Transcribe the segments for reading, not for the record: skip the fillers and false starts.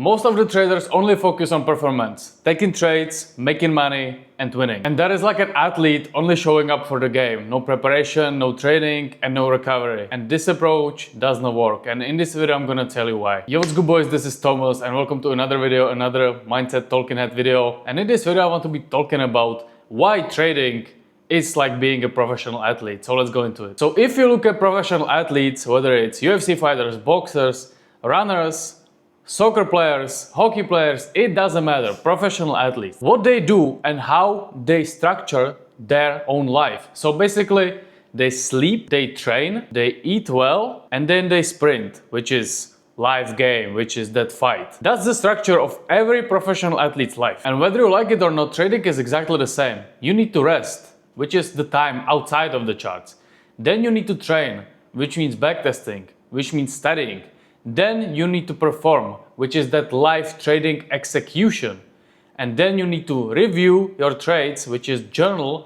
Most of the traders only focus on performance, taking trades, making money, and winning. And that is like an athlete only showing up for the game. No preparation, no training, and no recovery. And this approach does not work. And in this video, I'm gonna tell you why. Yo, what's good, boys? This is Thomas, and welcome to another video, another Mindset Talking Head video. And in this video, I want to be talking about why trading is like being a professional athlete. So let's go into it. So if you look at professional athletes, whether it's UFC fighters, boxers, runners, soccer players, hockey players, it doesn't matter, professional athletes. What they do and how they structure their own life. So basically, they sleep, they train, they eat well, and then they sprint, which is live game, which is that fight. That's the structure of every professional athlete's life. And whether you like it or not, trading is exactly the same. You need to rest, which is the time outside of the charts. Then you need to train, which means backtesting, which means studying. Then you need to perform, which is that live trading execution. And then you need to review your trades, which is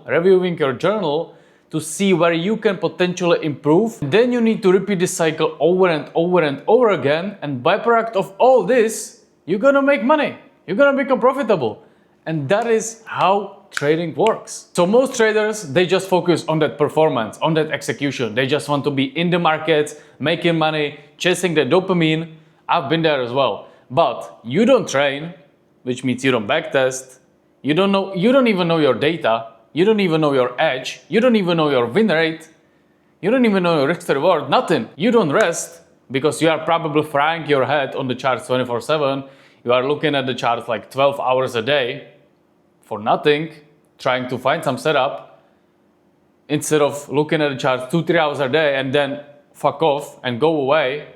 reviewing your journal to see where you can potentially improve. And then you need to repeat this cycle over and over and over again. And by product of all this, you're gonna make money. You're gonna become profitable. And that is how trading works. So most traders, they just focus on that performance, on that execution. They just want to be in the markets, making money, chasing the dopamine. I've been there as well. But you don't train, which means you don't backtest. You don't even know your data. You don't even know your edge. You don't even know your win rate. You don't even know your risk to reward, nothing. You don't rest because you are probably frying your head on the charts 24/7. You are looking at the charts like 12 hours a day for nothing, trying to find some setup, instead of looking at the charts 2-3 hours a day and then fuck off and go away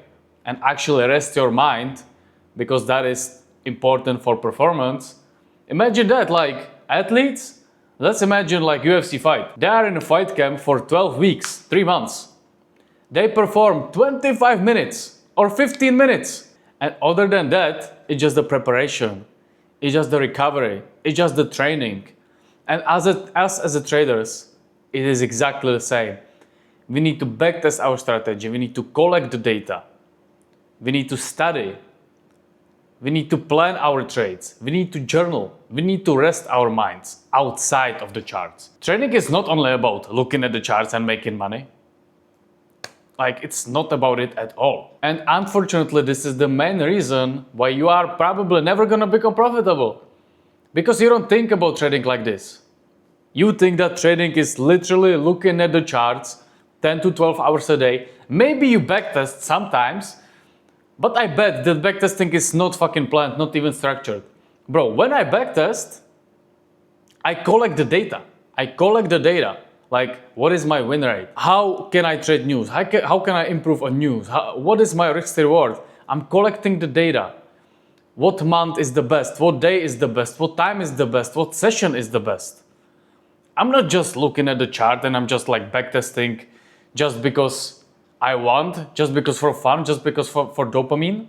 and actually rest your mind, because that is important for performance. Imagine that, like athletes, let's imagine like UFC fight. They are in a fight camp for 12 weeks, 3 months. They perform 25 minutes or 15 minutes. And other than that, it's just the preparation. It's just the recovery. It's just the training. And us as a traders, it is exactly the same. We need to backtest our strategy. We need to collect the data. We need to study. We need to plan our trades. We need to journal. We need to rest our minds outside of the charts. Trading is not only about looking at the charts and making money. Like, it's not about it at all. And unfortunately, this is the main reason why you are probably never gonna become profitable. Because you don't think about trading like this. You think that trading is literally looking at the charts 10 to 12 hours a day. Maybe you backtest sometimes, but I bet that backtesting is not fucking planned, not even structured. Bro, when I backtest, I collect the data. Like, what is my win rate? How can I trade news? How can I improve on news? What is my risk reward? I'm collecting the data. What month is the best? What day is the best? What time is the best? What session is the best? I'm not just looking at the chart and I'm just like backtesting just because I want, just because for fun, just because for dopamine.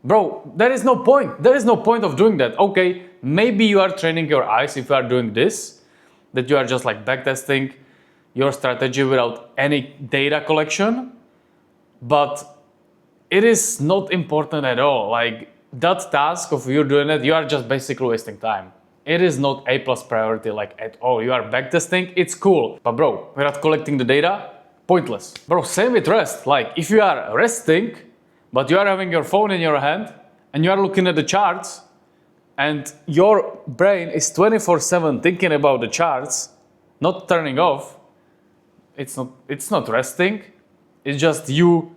Bro, there is no point. There is no point of doing that. Okay, maybe you are training your eyes if you are doing this, that you are just like backtesting your strategy without any data collection, but it is not important at all. Like, that task of you doing it, you are just basically wasting time. It is not A+ priority like at all. You are backtesting, it's cool, but bro, without collecting the data, pointless. Bro, same with rest. Like, if you are resting, but you are having your phone in your hand and you are looking at the charts and your brain is 24/7 thinking about the charts, not turning off, it's not resting. It's just you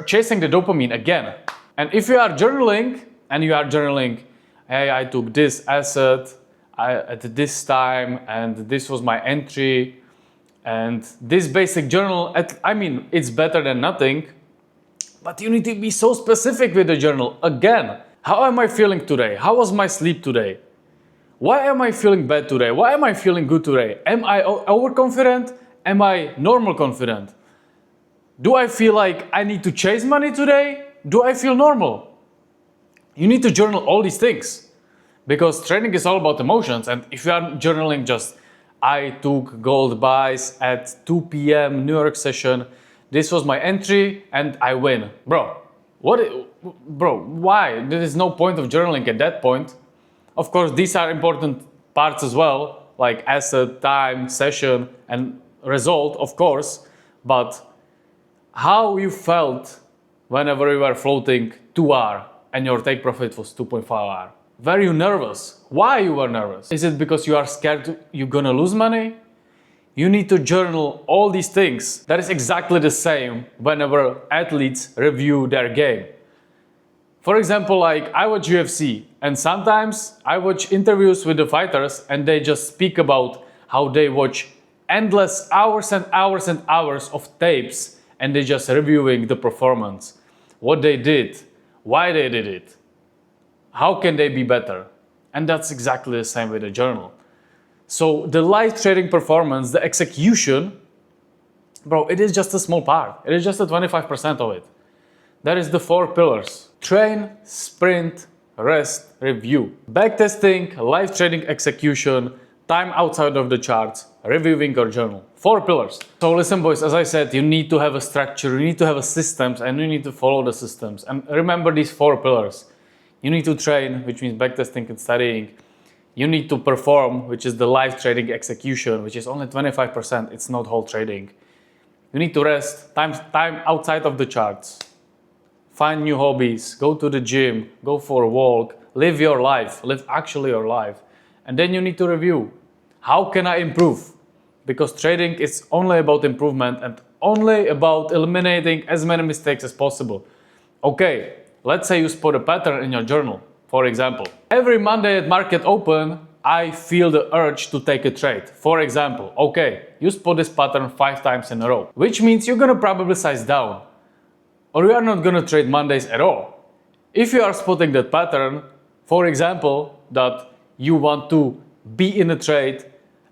chasing the dopamine again. And if you are journaling and you are journaling, hey, I took this asset at this time and this was my entry, and this basic journal, I mean, it's better than nothing, but you need to be so specific with the journal. Again, how am I feeling today? How was my sleep today? Why am I feeling bad today? Why am I feeling good today? Am I overconfident? Am I normal confident? Do I feel like I need to chase money today? Do I feel normal? You need to journal all these things, because trading is all about emotions. And if you are journaling just, I took gold buys at 2 p.m. New York session, this was my entry and I win. Bro, What, bro, why? There is no point of journaling at that point. Of course, these are important parts as well, like asset, time, session, and result, of course. But how you felt whenever you were floating 2 hour and your take profit was 2.5 hour? Were you nervous? Why you were nervous? Is it because you are scared you're gonna lose money? You need to journal all these things. That is exactly the same whenever athletes review their game. For example, like I watch UFC and sometimes I watch interviews with the fighters and they just speak about how they watch endless hours and hours and hours of tapes and they just reviewing the performance, what they did, why they did it, how can they be better. And that's exactly the same with the journal. So the live trading performance, the execution, bro, it is just a small part. It is just a 25% of it. That is the 4 pillars: train, sprint, rest, review. Backtesting, live trading execution, time outside of the charts, reviewing your journal. 4 pillars. So listen boys, as I said, you need to have a structure, you need to have a systems, and you need to follow the systems. And remember these 4 pillars. You need to train, which means backtesting and studying. You need to perform, which is the live trading execution, which is only 25%, it's not whole trading. You need to rest, time outside of the charts. Find new hobbies, go to the gym, go for a walk, live your life, live actually your life. And then you need to review. How can I improve? Because trading is only about improvement and only about eliminating as many mistakes as possible. Okay, let's say you spot a pattern in your journal. For example, every Monday at market open, I feel the urge to take a trade. For example, okay, you spot this pattern 5 times in a row, which means you're gonna probably size down. Or you are not gonna trade Mondays at all. If you are spotting that pattern, for example, that you want to be in a trade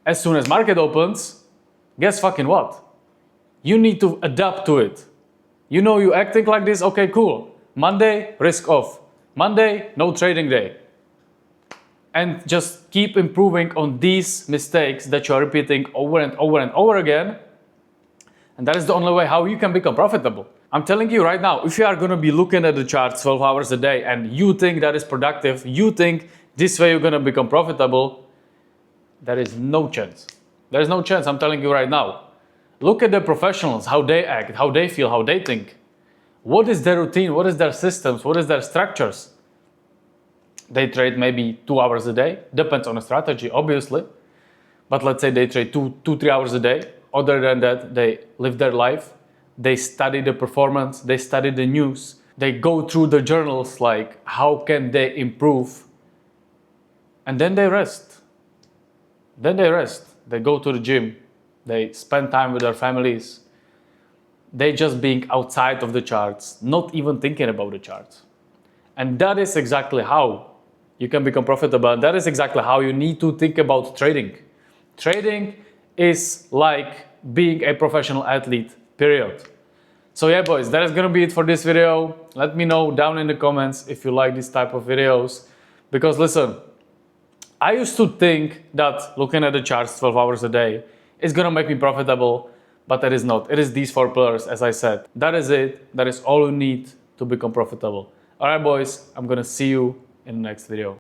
as soon as market opens, guess fucking what? You need to adapt to it. You know you acting like this, okay, cool. Monday, risk off. Monday, no trading day. And just keep improving on these mistakes that you are repeating over and over and over again. And that is the only way how you can become profitable. I'm telling you right now, if you are going to be looking at the charts 12 hours a day and you think that is productive, you think this way you're going to become profitable, there is no chance. There is no chance, I'm telling you right now. Look at the professionals, how they act, how they feel, how they think. What is their routine? What is their systems? What is their structures? They trade maybe 2 hours a day. Depends on the strategy, obviously. But let's say they trade 3 hours a day. Other than that, they live their life. They study the performance. They study the news. They go through the journals, like how can they improve? And then they rest. They go to the gym. They spend time with their families. They just being outside of the charts, not even thinking about the charts. And that is exactly how you can become profitable. And that is exactly how you need to think about trading. Trading is like being a professional athlete, period. So yeah, boys, that is gonna be it for this video. Let me know down in the comments if you like this type of videos. Because listen, I used to think that looking at the charts 12 hours a day is gonna make me profitable, but that is not. It is these 4 pillars, as I said. That is it. That is all you need to become profitable. Alright, boys, I'm gonna see you in the next video.